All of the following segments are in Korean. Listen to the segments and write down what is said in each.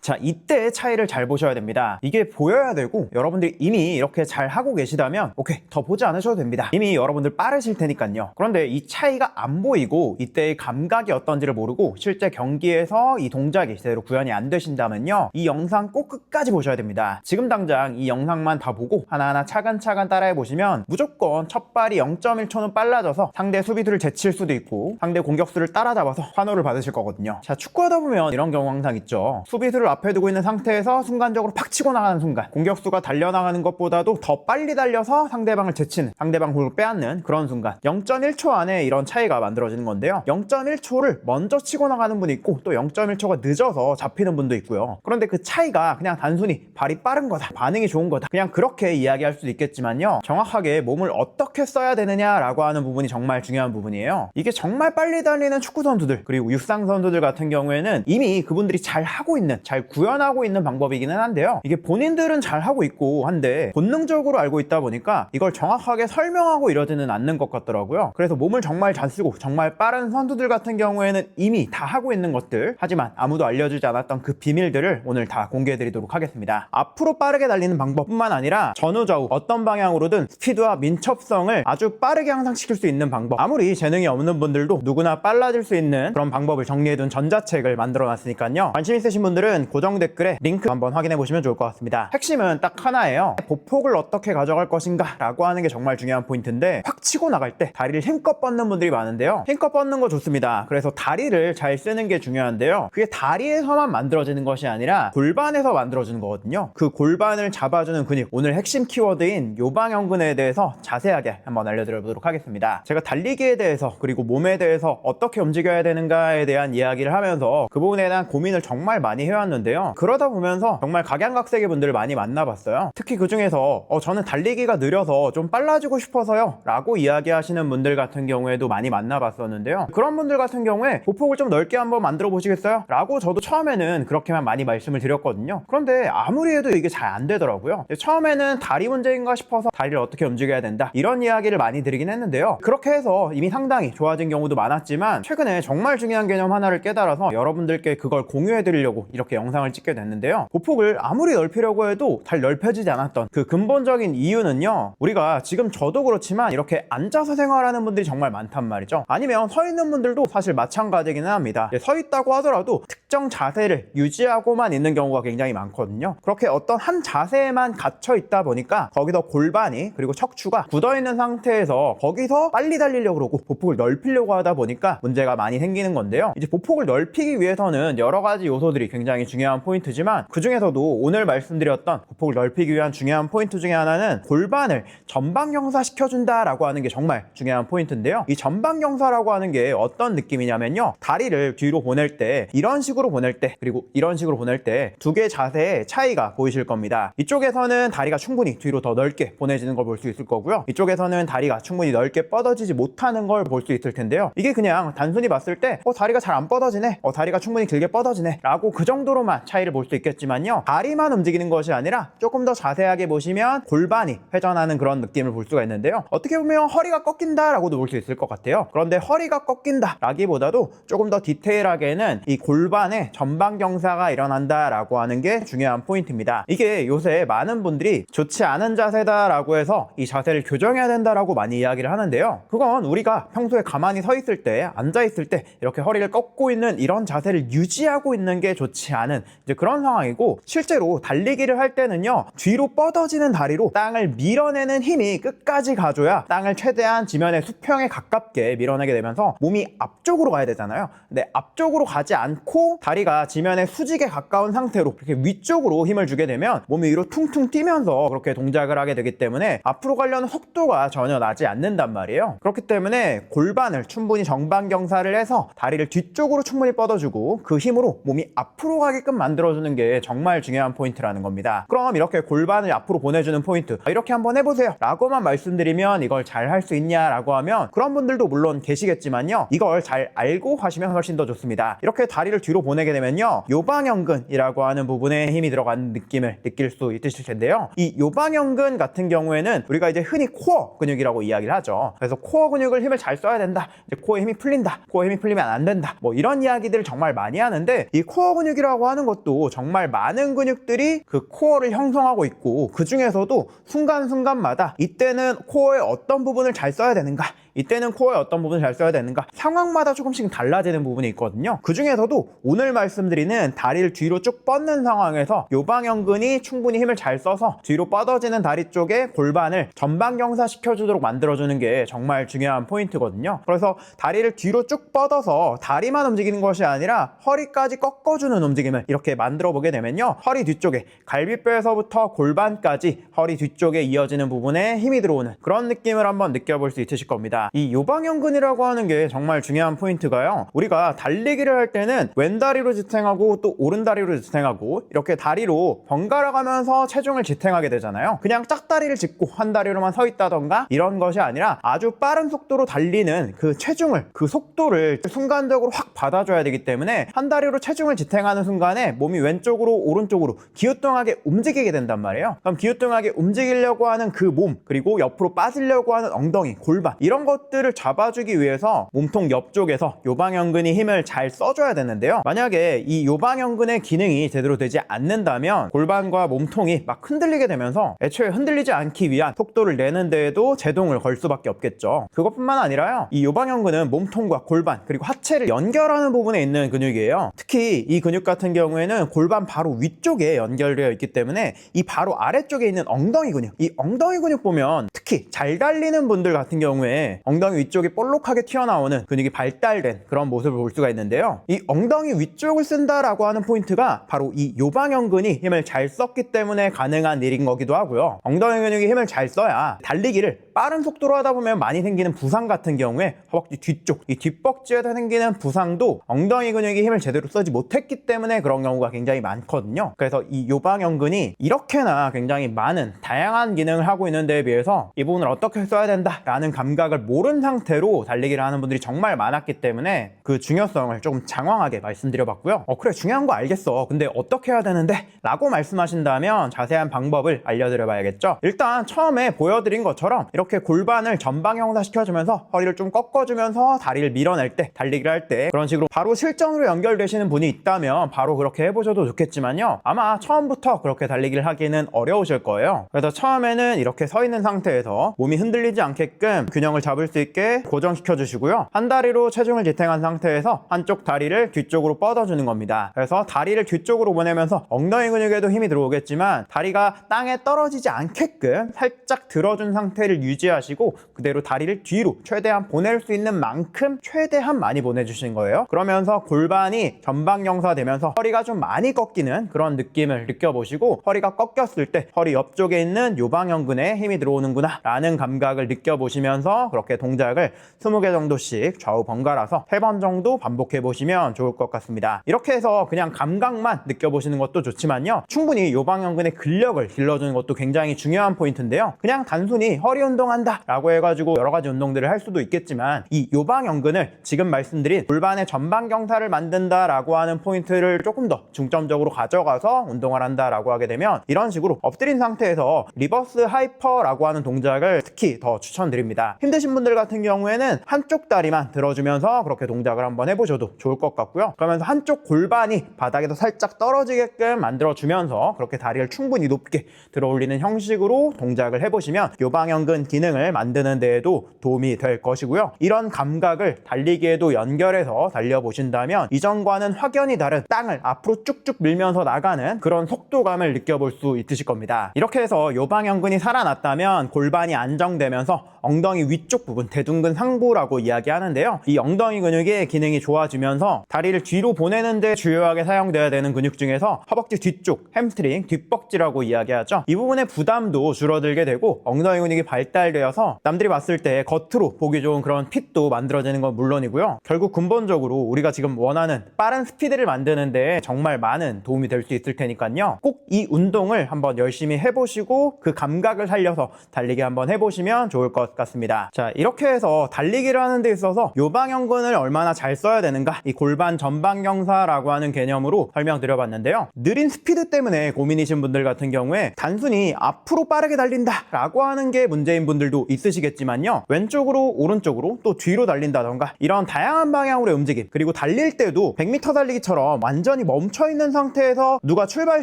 자, 이때의 차이를 잘 보셔야 됩니다. 이게 보여야 되고 여러분들이 이미 이렇게 잘 하고 계시다면 오케이, 더 보지 않으셔도 됩니다. 이미 여러분들 빠르실 테니까요. 그런데 이 차이가 안 보이고 이때의 감각이 어떤지를 모르고 실제 경기에서 이 동작이 제대로 구현이 안 되신다면요, 이 영상 꼭 끝까지 보셔야 됩니다. 지금 당장 이 영상만 다 보고 하나하나 차근차근 따라해 보시면 무조건 첫 발이 0.1초는 빨라져서 상대 수비수를 제칠 수도 있고 상대 공격수를 따라잡아서 환호를 받으실 거거든요. 자, 축구하다 보면 이런 경우 항상 있죠. 수비수를 앞에 두고 있는 상태에서 순간적으로 팍 치고 나가는 순간 공격수가 달려나가는 것보다도 더 빨리 달려서 상대방을 제치는, 상대방 공을 빼앗는 그런 순간 0.1초 안에 이런 차이가 만들어지는 건데요. 0.1초를 먼저 치고 나가는 분이 있고 또 0.1초가 늦어서 잡히는 분도 있고요. 그런데 그 차이가 그냥 단순히 발이 빠른 거다, 반응이 좋은 거다, 그냥 그렇게 이야기할 수도 있겠지만요, 정확하게 몸을 어떻게 써야 되느냐라고 하는 부분이 정말 중요한 부분이에요. 이게 정말 빨리 달리는 축구 선수들 그리고 육상 선수들 같은 경우에는 이미 그분들이 잘 하고 있는, 잘 구현하고 있는 방법이기는 한데요, 이게 본인들은 잘 하고 있고 한데 본능적으로 알고 있다 보니까 이걸 정확하게 설명하고 이러지는 않는 것 같더라고요. 그래서 몸을 정말 잘 쓰고 정말 빠른 선수들 같은 경우에는 이미 다 하고 있는 것들, 하지만 아무도 알려주지 않았던 그 비밀들을 오늘 다 공개해 드리도록 하겠습니다. 앞으로 빠르게 달리는 방법뿐만 아니라 전후좌우 어떤 방향으로든 스피드와 민첩성을 아주 빠르게 향상시킬 수 있는 방법, 아무리 재능이 없는 분들도 누구나 빨라질 수 있는 그런 방법을 정리해둔 전자책을 만들어 놨으니까요, 관심 있으신 분들은 고정 댓글에 링크 한번 확인해 보시면 좋을 것 같습니다. 핵심은 딱 하나예요. 보폭을 어떻게 가져갈 것인가 라고 하는 게 정말 중요한 포인트인데, 확 치고 나갈 때 다리를 힘껏 뻗는 분들이 많은데요, 힘껏 뻗는 거 좋습니다. 그래서 다리를 잘 쓰는 게 중요한데요, 그게 다리에서만 만들어지는 것이 아니라 골반에서 만들어지는 거거든요. 그 골반을 잡아주는 근육, 오늘 핵심 키워드인 요방형근에 대해서 자세하게 한번 알려드려 보도록 하겠습니다. 제가 달리기에 대해서 그리고 몸에 대해서 어떻게 움직여야 되는가에 대한 이야기를 하면서 그 부분에 대한 고민을 정말 많이 해왔는데요, 그러다 보면서 정말 각양각색의 분들을 많이 만나봤어요. 특히 그 중에서 저는 달리기가 느려서 좀 빨라지고 싶어서요 라고 이야기하시는 분들 같은 경우에도 많이 만나봤었는데요, 그런 분들 같은 경우에 보폭을 좀 넓게 한번 만들어 보시겠어요? 라고 저도 처음에는 그렇게만 많이 말씀을 드렸거든요. 그런데 아무리 해도 이게 잘 안 되더라고요. 처음에는 다리 문제인가 싶어서 다리를 어떻게 움직여야 된다, 이런 이야기를 많이 드리긴 했는데요, 그렇게 해서 이미 상당히 좋아진 경우도 많았지만 최근에 정말 중요한 개념 하나를 깨달아서 여러분들께 그걸 공유해 드리려고 이렇게 영상을 찍게 됐는데요, 보폭을 아무리 넓히려고 해도 잘 넓혀지지 않았던 그 근본적인 이유는요, 우리가 지금 저도 그렇지만 이렇게 앉아서 생활하는 분들이 정말 많단 말이죠. 아니면 서 있는 분들도 사실 마찬가지기는 합니다. 서 있다고 하더라도 특정 자세를 유지하고만 있는 경우가 굉장히 많거든요. 그렇게 어떤 한 자세에만 갇혀 있다 보니까 거기서 골반이 그리고 척추가 굳어 있는 상태에서 거기서 빨리 달리려고 그러고 보폭을 넓히려고 하다 보니까 문제가 많이 생기는 건데요, 이제 보폭을 넓히기 위해서는 여러 가지 요소들이 굉장히 중요한 포인트지만 그 중에서도 오늘 말씀드렸던 보폭을 넓히기 위한 중요한 포인트 중에 하나는 골반을 전방경사 시켜준다라고 하는 게 정말 중요한 포인트인데요, 이 전방경사라고 하는 게 어떤 느낌이냐면요, 다리를 뒤로 보낼 때 이런 식으로 보낼 때 그리고 이런 식으로 보낼 때 두 개의 자세의 차이가 보이실 겁니다. 이쪽에서는 다리가 충분히 뒤로 더 넓게 보내지는 걸 볼 수 있을 거고요, 이쪽에서는 다리가 충분히 넓게 뻗어지지 못하는 걸 볼 수 있을 텐데요, 이게 그냥 단순히 봤을 때 다리가 잘 안 뻗어지네, 다리가 충분히 길게 뻗어지네 라고 그 정도로만 차이를 볼 수 있겠지만요, 다리만 움직이는 것이 아니라 조금 더 자세하게 보시면 골반이 회전하는 그런 느낌을 볼 수가 있는데요, 어떻게 보면 허리가 꺾인다 라고도 볼 수 있을 것 같아요. 그런데 허리가 꺾인다 라기보다도 조금 더 디테일하게는 이 골반에 전방경사가 일어난다 라고 하는 게 중요한 포인트입니다. 이게 요새 많은 분들이 좋지 않은 자세다 라고 해서 이 자세를 교정해야 된다 라고 많이 이야기를 하는데요, 그건 우리가 평소에 가만히 서 있을 때, 앉아 있을 때 이렇게 허리를 꺾고 있는 이런 자세를 유지하고 있는 게 좋지 않은 이제 그런 상황이고, 실제로 달리기를 할 때는요, 뒤로 뻗어지는 다리로 땅을 밀어내는 힘이 끝까지 가줘야 땅을 최대한 지면의 수평에 가깝게 밀어내게 되면서 몸이 앞쪽으로 가야 되잖아요. 근데 앞쪽으로 가지 않고 다리가 지면의 수직에 가까운 상태로 이렇게 위쪽으로 힘을 주게 되면 몸이 위로 퉁퉁 뛰면서 그렇게 동작을 하게 되기 때문에 앞으로 가려는 속도가 전혀 나지 않는단 말이에요. 그렇기 때문에 골반을 충분히 정방경사를 해서 다리를 뒤쪽으로 충분히 뻗어주고 그 힘으로 몸이 앞으로 가게끔 만들어주는 게 정말 중요한 포인트라는 겁니다. 그럼 이렇게 골반을 앞으로 보내주는 포인트, 이렇게 한번 해보세요 라고만 말씀드리면 이걸 잘 할 수 있냐 라고 하면 그런 분들도 물론 계시겠지만요, 이걸 잘 알고 하시면 훨씬 더 좋습니다. 이렇게 다리를 뒤로 보내게 되면요, 요방형근이라고 하는 부분에 힘이 들어가는 느낌을 느낄 수 있으실 텐데요, 이 요방형근 같은 경우에는 우리가 이제 흔히 코어 근육이라고 이야기를 하죠. 그래서 코어 근육을 힘을 잘 써야 된다, 이제 코어에 힘이 풀린다, 코어에 힘이 풀리면 안 된다, 뭐 이런 이야기들을 정말 많이 하는데, 이 코어 근육이라고 하는 것도 정말 많은 근육들이 그 코어를 형성하고 있고, 그 중에서도 순간순간마다 이때는 코어의 어떤 부분을 잘 써야 되는가, 이때는 코어의 어떤 부분을 잘 써야 되는가, 상황마다 조금씩 달라지는 부분이 있거든요. 그 중에서도 오늘 말씀드리는 다리를 뒤로 쭉 뻗는 상황에서 요방형근이 충분히 힘을 잘 써서 뒤로 뻗어지는 다리 쪽에 골반을 전방경사 시켜주도록 만들어주는 게 정말 중요한 포인트거든요. 그래서 다리를 뒤로 쭉 뻗어서 다리만 움직이는 것이 아니라 허리까지 꺾어주는 움직임을 이렇게 만들어 보게 되면요, 허리 뒤쪽에 갈비뼈에서부터 골반까지 허리 뒤쪽에 이어지는 부분에 힘이 들어오는 그런 느낌을 한번 느껴볼 수 있으실 겁니다. 이 요방형근이라고 하는 게 정말 중요한 포인트가요, 우리가 달리기를 할 때는 왼다리로 지탱하고 또 오른다리로 지탱하고 이렇게 다리로 번갈아 가면서 체중을 지탱하게 되잖아요. 그냥 짝다리를 짚고 한 다리로만 서 있다던가 이런 것이 아니라 아주 빠른 속도로 달리는 그 체중을, 그 속도를 순간적으로 확 받아줘야 되기 때문에 한 다리로 체중을 지탱하는 순간에 몸이 왼쪽으로 오른쪽으로 기우뚱하게 움직이게 된단 말이에요. 그럼 기우뚱하게 움직이려고 하는 그 몸, 그리고 옆으로 빠지려고 하는 엉덩이, 골반, 이런 것들을 잡아주기 위해서 몸통 옆쪽에서 요방형근이 힘을 잘 써줘야 되는데요, 만약에 이 요방형근의 기능이 제대로 되지 않는다면 골반과 몸통이 막 흔들리게 되면서 애초에 흔들리지 않기 위한 속도를 내는 데에도 제동을 걸 수밖에 없겠죠. 그것뿐만 아니라요, 이 요방형근은 몸통과 골반 그리고 하체를 연결하는 부분에 있는 근육이에요. 특히 이 근육 같은 경우에는 골반 바로 위쪽에 연결되어 있기 때문에 이 바로 아래쪽에 있는 엉덩이 근육, 이 엉덩이 근육 보면 특히 잘 달리는 분들 같은 경우에 엉덩이 위쪽이 볼록하게 튀어나오는 근육이 발달된 그런 모습을 볼 수가 있는데요, 이 엉덩이 위쪽을 쓴다라고 하는 포인트가 바로 이 요방형근이 힘을 잘 썼기 때문에 가능한 일인 거기도 하고요. 엉덩이 근육이 힘을 잘 써야 달리기를 빠른 속도로 하다 보면 많이 생기는 부상 같은 경우에 허벅지 뒤쪽, 이 뒷벅지에서 생기는 부상도 엉덩이 근육이 힘을 제대로 쓰지 못했기 때문에 그런 경우가 굉장히 많거든요. 그래서 이 요방형근이 이렇게나 굉장히 많은 다양한 기능을 하고 있는 데에 비해서 이 부분을 어떻게 써야 된다라는 감각을 모른 상태로 달리기를 하는 분들이 정말 많았기 때문에 그 중요성을 조금 장황하게 말씀드려봤고요. 그래, 중요한 거 알겠어, 근데 어떻게 해야 되는데? 라고 말씀하신다면 자세한 방법을 알려드려봐야겠죠. 일단 처음에 보여드린 것처럼 이렇게 골반을 전방형사 시켜주면서 허리를 좀 꺾어주면서 다리를 밀어낼 때, 달리기를 할 때 그런 식으로 바로 실전으로 연결되시는 분이 있다면 바로 그렇게 해보셔도 좋겠지만요, 아마 처음부터 그렇게 달리기를 하기는 어려우실 거예요. 그래서 처음에는 이렇게 서 있는 상태에서 몸이 흔들리지 않게끔 균형을 잡을 수 있게 고정시켜 주시고요, 한 다리로 체중을 지탱한 상태에서 한쪽 다리를 뒤쪽으로 뻗어주는 겁니다. 그래서 다리를 뒤쪽으로 보내면서 엉덩이 근육에도 힘이 들어오겠지만 다리가 땅에 떨어지지 않게끔 살짝 들어준 상태를 유지하시고 그대로 다리를 뒤로 최대한 보낼 수 있는 만큼 최대한 많이 보내주시는 거예요. 그러면서 골반이 전방경사 되면서 허리가 좀 많이 꺾이는 그런 느낌을 느껴보시고, 허리가 꺾였을 때 허리 옆쪽에 있는 요방형근에 힘이 들어오는구나 라는 감각을 느껴보시면서 그렇게 동작을 20개 정도씩 좌우 번갈아서 3번 정도 반복해 보시면 좋을 것 같습니다. 이렇게 해서 그냥 감각만 느껴보시는 것도 좋지만요, 충분히 요방형근의 근력을 길러주는 것도 굉장히 중요한 포인트인데요, 그냥 단순히 허리 운동한다 라고 해가지고 여러 가지 운동들을 할 수도 있겠지만 이 요방형근을 지금 말씀드린 골반의 전방경사를 만든다 라고 하는 포인트를 조금 더 중점적으로 가져가서 운동을 한다 라고 하게 되면 이런 식으로 엎드린 상태에서 리버스 하이퍼라고 하는 동작을 특히 더 추천드립니다. 힘드신 분들 같은 경우에는 한쪽 다리만 들어주면서 그렇게 동작을 한번 해보셔도 좋을 것 같고요, 그러면서 한쪽 골반이 바닥에서 살짝 떨어지게끔 만들어주면서 그렇게 다리를 충분히 높게 들어 올리는 형식으로 동작을 해보시면 요방형근 기능을 만드는 데에도 도움이 될 것이고요, 이런 감각을 달리기에도 연결해서 달려보신다면 이전과는 확연히 다른 땅을 앞으로 쭉쭉 밀면서 나가는 그런 속도감을 느껴볼 수 있으실 겁니다. 이렇게 해서 요방형근이 살아났다면 골반이 안정되면서 엉덩이 위쪽 부분, 대둔근 상부라고 이야기하는데요, 이 엉덩이 근육의 기능이 좋아지면서 다리를 뒤로 보내는 데 주요하게 사용돼야 되는 근육 중에서 허벅지 뒤쪽, 햄스트링, 뒷벅지라고 이야기하죠. 이 부분의 부담도 줄어들게 되고 엉덩이 근육이 발달되어서 남들이 봤을 때 겉으로 보기 좋은 그런 핏도 만들어지는 건 물론이고요, 결국 근본적으로 우리가 지금 원하는 빠른 스피드를 만드는 데 정말 많은 도움이 될 수 있을 테니까요, 꼭 이 운동을 한번 열심히 해보시고 그 감각을 살려서 달리기 한번 해보시면 좋을 것 같습니다. 자, 이렇게 해서 달리기를 하는 데 있어서 요방형근을 얼마나 잘 써야 되는가, 이 골반 전방경사라고 하는 개념으로 설명드려봤는데요. 느린 스피드 때문에 고민이신 분들 같은 경우에 단순히 앞으로 빠르게 달린다 라고 하는 게 문제인 분들도 있으시겠지만요, 왼쪽으로 오른쪽으로 또 뒤로 달린다던가 이런 다양한 방향으로의 움직임, 그리고 달릴 때도 100m 달리기처럼 완전히 멈춰있는 상태에서 누가 출발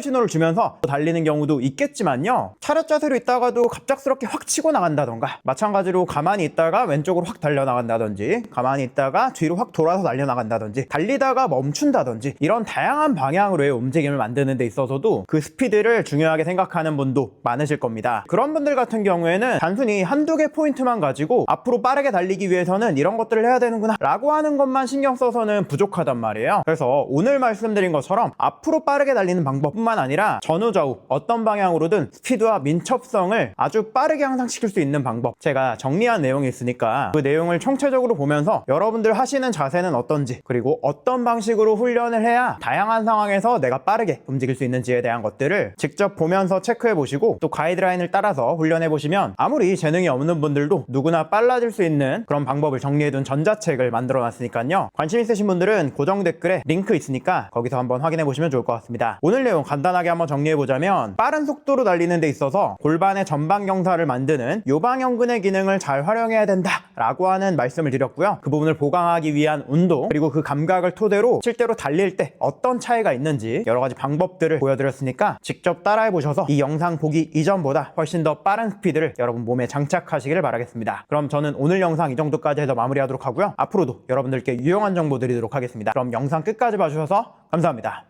신호를 주면서 달리는 경우도 있겠지만요, 차렷 자세로 있다가도 갑작스럽게 확 치고 나간다던가, 마찬가지로 가만히 있다가 왼쪽으로 확 달려나간다든지, 가만히 있다가 뒤로 확 돌아서 달려나간다든지, 달리다가 멈춘다든지, 이런 다양한 방향으로의 움직임을 만드는 데 있어서도 그 스피드를 중요하게 생각하는 분도 많으실 겁니다. 그런 분들 같은 경우에는 단순히 한두 개 포인트만 가지고 앞으로 빠르게 달리기 위해서는 이런 것들을 해야 되는구나 라고 하는 것만 신경 써서는 부족하단 말이에요. 그래서 오늘 말씀드린 것처럼 앞으로 빠르게 달리는 방법뿐만 아니라 전후 좌우 어떤 방향으로든 스피드와 민첩성을 아주 빠르게 향상시킬 수 있는 방법, 제가 정리한 내용이 있으니까 그 내용을 총체적으로 보면서 여러분들 하시는 자세는 어떤지, 그리고 어떤 방식으로 훈련을 해야 다양한 상황에서 내가 빠르게 움직일 수 있는지에 대한 것들을 직접 보면서 체크해 보시고 또 가이드라인을 따라서 훈련해 보시면 아무리 재능이 없는 분들도 누구나 빨라질 수 있는 그런 방법을 정리해둔 전자책을 만들어 놨으니까요, 관심 있으신 분들은 고정 댓글에 링크 있으니까 거기서 한번 확인해 보시면 좋을 것 같습니다. 오늘 내용 간단하게 한번 정리해 보자면, 빠른 속도로 달리는 데 있어서 골반의 전방 경사를 만드는 요방형근의 기능을 잘 활용해야 된다 라고 하는 말씀을 드렸고요. 그 부분을 보강하기 위한 운동, 그리고 그 감각을 토대로 실제로 달릴 때 어떤 차이가 있는지 여러 가지 방법들을 보여드렸으니까 직접 따라해 보셔서 이 영상 보기 이전보다 훨씬 더 빠른 스피드를 여러분 몸에 장착하시기를 바라겠습니다. 그럼 저는 오늘 영상 이 정도까지 해서 마무리하도록 하고요, 앞으로도 여러분들께 유용한 정보 드리도록 하겠습니다. 그럼 영상 끝까지 봐주셔서 감사합니다.